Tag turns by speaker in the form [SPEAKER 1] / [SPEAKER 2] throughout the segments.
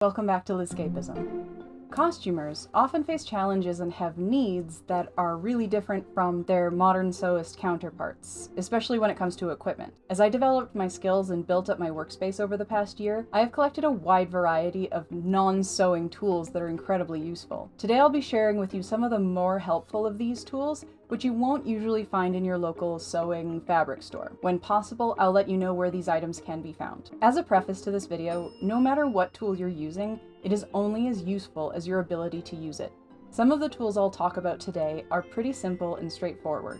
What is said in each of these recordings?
[SPEAKER 1] Welcome back to LizCapism. Costumers often face challenges and have needs that are really different from their modern sewist counterparts, especially when it comes to equipment. As I developed my skills and built up my workspace over the past year, I have collected a wide variety of non-sewing tools that are incredibly useful. Today I'll be sharing with you some of the more helpful of these tools, which you won't usually find in your local sewing fabric store. When possible, I'll let you know where these items can be found. As a preface to this video, no matter what tool you're using, it is only as useful as your ability to use it. Some of the tools I'll talk about today are pretty simple and straightforward.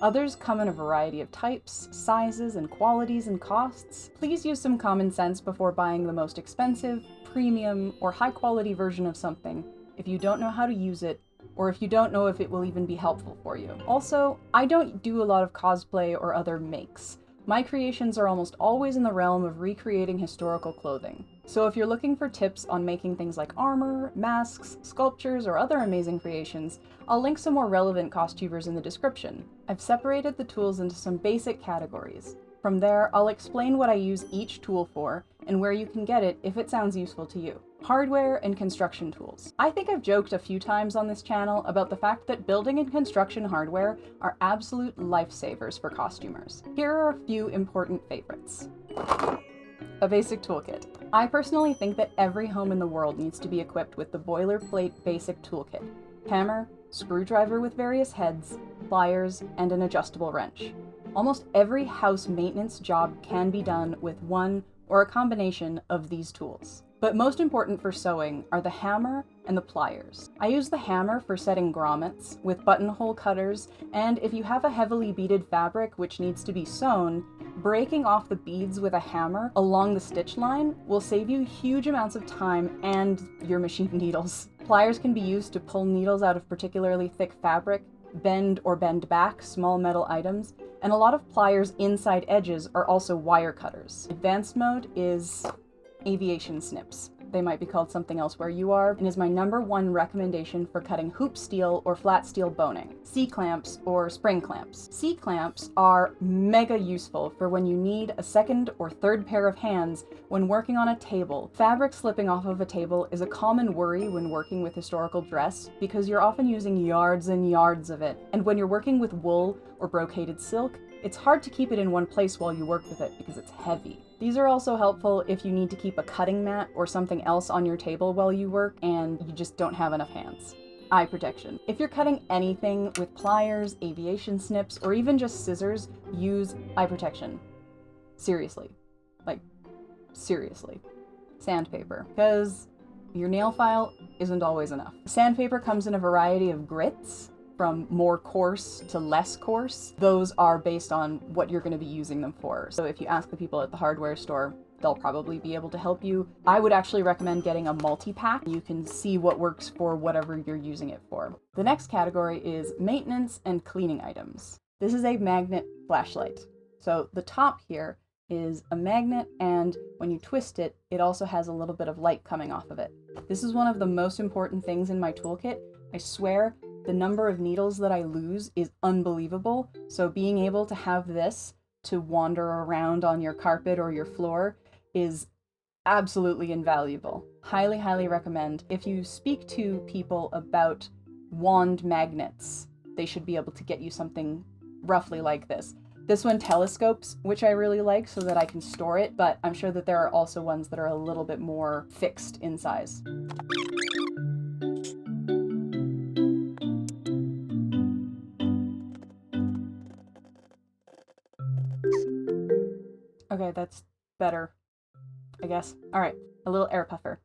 [SPEAKER 1] Others come in a variety of types, sizes, and qualities and costs. Please use some common sense before buying the most expensive, premium, or high-quality version of something if you don't know how to use it, or if you don't know if it will even be helpful for you. Also, I don't do a lot of cosplay or other makes. My creations are almost always in the realm of recreating historical clothing. So if you're looking for tips on making things like armor, masks, sculptures, or other amazing creations, I'll link some more relevant costumers in the description. I've separated the tools into some basic categories. From there, I'll explain what I use each tool for and where you can get it if it sounds useful to you. Hardware and construction tools. I think I've joked a few times on this channel about the fact that building and construction hardware are absolute lifesavers for costumers. Here are a few important favorites. A basic toolkit. I personally think that every home in the world needs to be equipped with the boilerplate basic toolkit. Hammer, screwdriver with various heads, pliers, and an adjustable wrench. Almost every house maintenance job can be done with one or a combination of these tools. But most important for sewing are the hammer and the pliers. I use the hammer for setting grommets with buttonhole cutters, and if you have a heavily beaded fabric which needs to be sewn, breaking off the beads with a hammer along the stitch line will save you huge amounts of time and your machine needles. Pliers can be used to pull needles out of particularly thick fabric, bend or bend back small metal items, and a lot of pliers' inside edges are also wire cutters. Advanced mode is aviation snips. They might be called something else where you are, and is my #1 recommendation for cutting hoop steel or flat steel boning, C-clamps or spring clamps. C-clamps are mega useful for when you need a second or third pair of hands when working on a table. Fabric slipping off of a table is a common worry when working with historical dress because you're often using yards and yards of it, and when you're working with wool or brocaded silk, it's hard to keep it in one place while you work with it because it's heavy. These are also helpful if you need to keep a cutting mat or something else on your table while you work and you just don't have enough hands. Eye protection. If you're cutting anything with pliers, aviation snips, or even just scissors, use eye protection. Seriously. Like, seriously. Sandpaper. Because your nail file isn't always enough. Sandpaper comes in a variety of grits, from more coarse to less coarse. Those are based on what you're going to be using them for. So if you ask the people at the hardware store, they'll probably be able to help you. I would actually recommend getting a multi-pack. You can see what works for whatever you're using it for. The next category is maintenance and cleaning items. This is a magnet flashlight. So the top here is a magnet, and when you twist it, it also has a little bit of light coming off of it. This is one of the most important things in my toolkit. I swear, the number of needles that I lose is unbelievable, so being able to have this to wander around on your carpet or your floor is absolutely invaluable. Highly, highly recommend. If you speak to people about wand magnets, they should be able to get you something roughly like this. This one telescopes, which I really like so that I can store it, but I'm sure that there are also ones that are a little bit more fixed in size. Okay, that's better, I guess. All right, a little air puffer.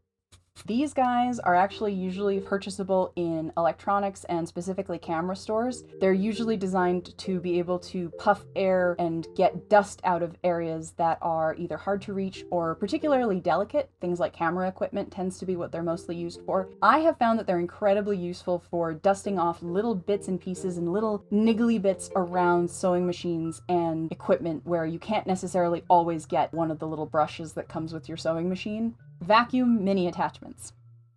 [SPEAKER 1] These guys are actually usually purchasable in electronics and specifically camera stores. They're usually designed to be able to puff air and get dust out of areas that are either hard to reach or particularly delicate. Things like camera equipment tends to be what they're mostly used for. I have found that they're incredibly useful for dusting off little bits and pieces and little niggly bits around sewing machines and equipment where you can't necessarily always get one of the little brushes that comes with your sewing machine. Vacuum mini attachments.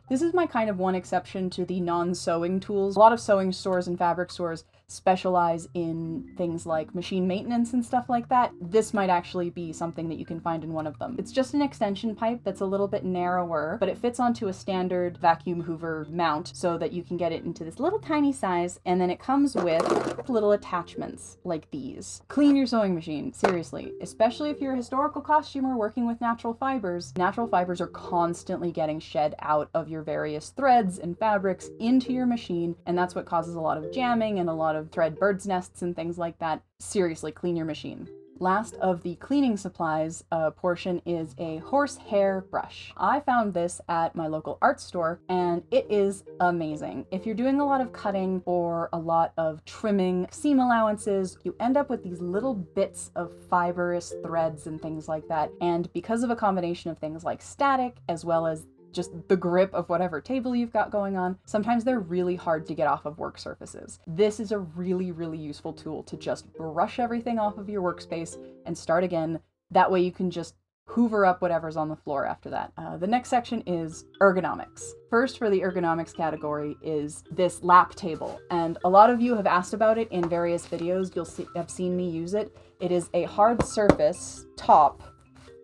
[SPEAKER 1] This is my kind of one exception to the non-sewing tools. A lot of sewing stores and fabric stores specialize in things like machine maintenance and stuff like that, this might actually be something that you can find in one of them. It's just an extension pipe that's a little bit narrower, but it fits onto a standard vacuum hoover mount so that you can get it into this little tiny size, and then it comes with little attachments like these. Clean your sewing machine, seriously, especially if you're a historical costumer working with natural fibers. Natural fibers are constantly getting shed out of your various threads and fabrics into your machine, and that's what causes a lot of jamming and a lot of thread bird's nests and things like that. Seriously, clean your machine. Last of the cleaning supplies portion is a horsehair brush. I found this at my local art store and it is amazing. If you're doing a lot of cutting or a lot of trimming seam allowances, you end up with these little bits of fibrous threads and things like that. And because of a combination of things like static as well as just the grip of whatever table you've got going on, sometimes they're really hard to get off of work surfaces. This is a really, really useful tool to just brush everything off of your workspace and start again. That way you can just hoover up whatever's on the floor after that. The next section is ergonomics. First, for the ergonomics category is this lap table, and a lot of you have asked about it in various videos. Have seen me use it. It is a hard surface top,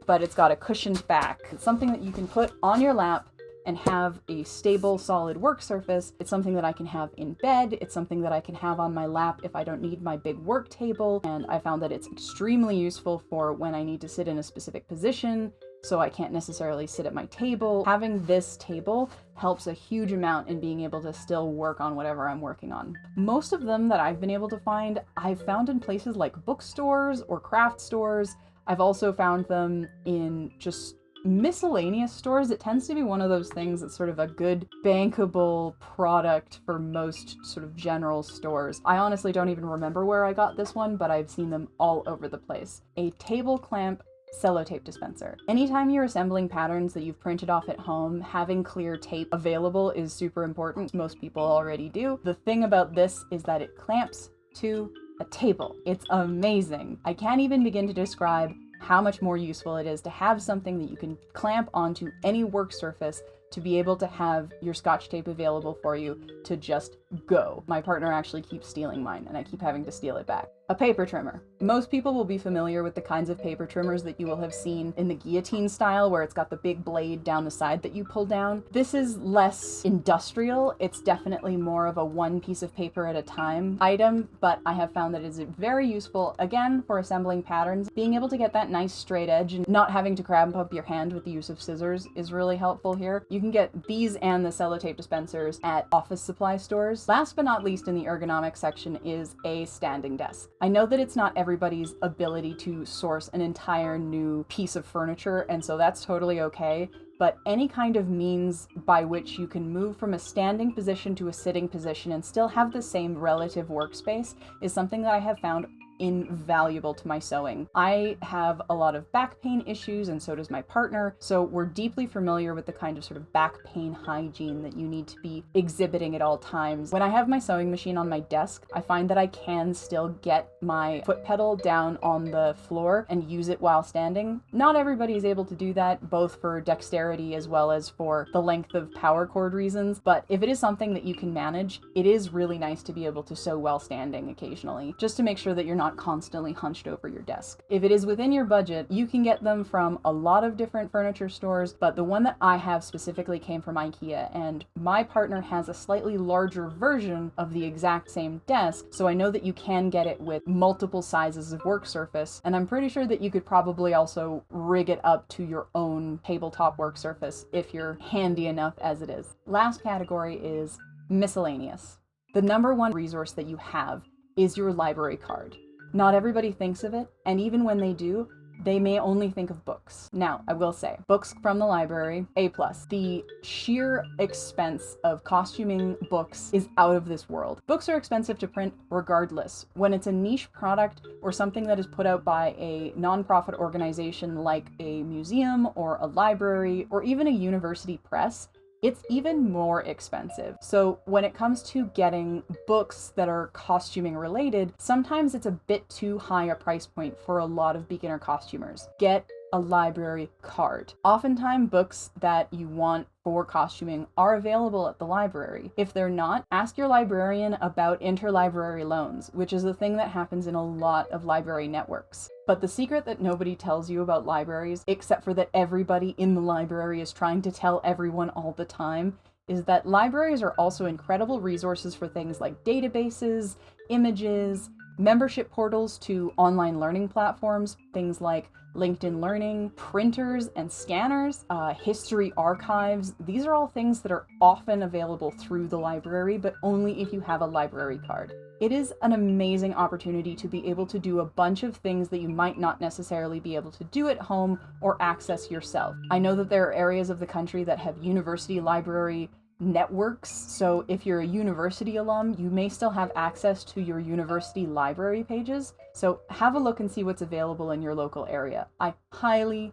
[SPEAKER 1] but it's got a cushioned back. It's something that you can put on your lap and have a stable, solid work surface. It's something that I can have in bed. It's something that I can have on my lap if I don't need my big work table. And I found that it's extremely useful for when I need to sit in a specific position, so I can't necessarily sit at my table. Having this table helps a huge amount in being able to still work on whatever I'm working on. Most of them that I've been able to find, I've found in places like bookstores or craft stores. I've also found them in just miscellaneous stores. It tends to be one of those things that's sort of a good bankable product for most sort of general stores. I honestly don't even remember where I got this one, but I've seen them all over the place. A table clamp sellotape dispenser. Anytime you're assembling patterns that you've printed off at home, having clear tape available is super important. Most people already do. The thing about this is that it clamps to a table. It's amazing. I can't even begin to describe how much more useful it is to have something that you can clamp onto any work surface to be able to have your Scotch tape available for you to just go. My partner actually keeps stealing mine and I keep having to steal it back. A paper trimmer. Most people will be familiar with the kinds of paper trimmers that you will have seen in the guillotine style, where it's got the big blade down the side that you pull down. This is less industrial. It's definitely more of a one piece of paper at a time item, but I have found that it is very useful, again, for assembling patterns. Being able to get that nice straight edge and not having to cramp up your hand with the use of scissors is really helpful here. You can get these and the sellotape dispensers at office supply stores. Last but not least in the ergonomics section is a standing desk. I know that it's not everybody's ability to source an entire new piece of furniture, and so that's totally okay, but any kind of means by which you can move from a standing position to a sitting position and still have the same relative workspace is something that I have found invaluable to my sewing. I have a lot of back pain issues, and so does my partner, so we're deeply familiar with the kind of sort of back pain hygiene that you need to be exhibiting at all times. When I have my sewing machine on my desk, I find that I can still get my foot pedal down on the floor and use it while standing. Not everybody is able to do that, both for dexterity as well as for the length of power cord reasons, but if it is something that you can manage, it is really nice to be able to sew while standing occasionally, just to make sure that you're not constantly hunched over your desk. If it is within your budget, you can get them from a lot of different furniture stores, but the one that I have specifically came from IKEA, and my partner has a slightly larger version of the exact same desk, so I know that you can get it with multiple sizes of work surface, and I'm pretty sure that you could probably also rig it up to your own tabletop work surface if you're handy enough as it is. Last category is miscellaneous. The number one resource that you have is your library card. Not everybody thinks of it, and even when they do, they may only think of books. Now, I will say, books from the library, A+. The sheer expense of costuming books is out of this world. Books are expensive to print regardless. When it's a niche product or something that is put out by a nonprofit organization like a museum or a library or even a university press, it's even more expensive. So when it comes to getting books that are costuming related, sometimes it's a bit too high a price point for a lot of beginner costumers. Get a library card. Oftentimes, books that you want for costuming are available at the library. If they're not, ask your librarian about interlibrary loans, which is a thing that happens in a lot of library networks. But the secret that nobody tells you about libraries, except for that everybody in the library is trying to tell everyone all the time, is that libraries are also incredible resources for things like databases, images, membership portals to online learning platforms, things like LinkedIn Learning, printers and scanners, history archives. These are all things that are often available through the library, but only if you have a library card. It is an amazing opportunity to be able to do a bunch of things that you might not necessarily be able to do at home or access yourself. I know that there are areas of the country that have university library networks, so if you're a university alum, you may still have access to your university library pages. So have a look and see what's available in your local area. I highly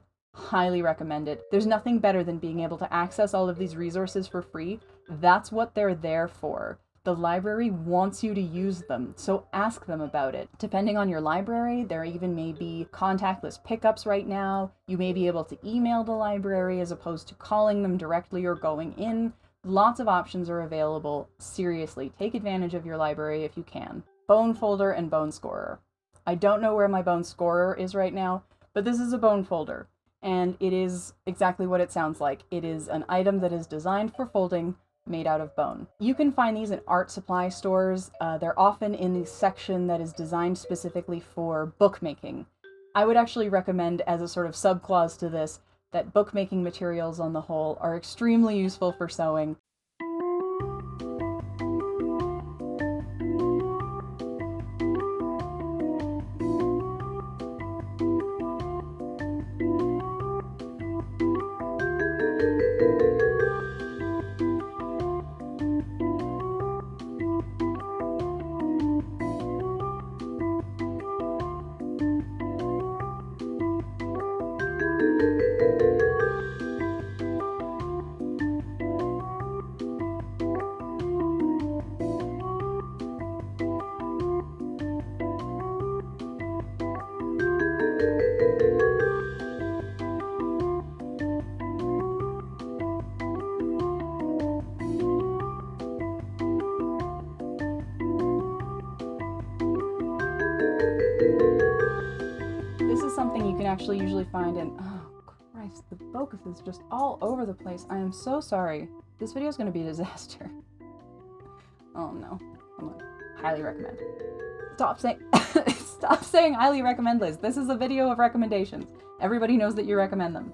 [SPEAKER 1] recommend it. There's nothing better than being able to access all of these resources for free. That's what they're there for. The library wants you to use them, so ask them about it. Depending on your library, there even may be contactless pickups right now. You may be able to email the library as opposed to calling them directly or going in. Lots of options are available. Seriously, take advantage of your library if you can. Bone folder and bone scorer. I don't know where my bone scorer is right now, but this is a bone folder, and it is exactly what it sounds like. It is an item that is designed for folding, made out of bone. You can find these in art supply stores. They're often in the section that is designed specifically for bookmaking. I would actually recommend, as a sort of subclause to this, that bookmaking materials on the whole are extremely useful for sewing. Something you can actually usually find in, oh Christ, the focus is just all over the place. I am so sorry. This video is going to be a disaster. Oh no. I'm gonna highly recommend. Stop saying highly recommend, Liz. This is a video of recommendations. Everybody knows that you recommend them.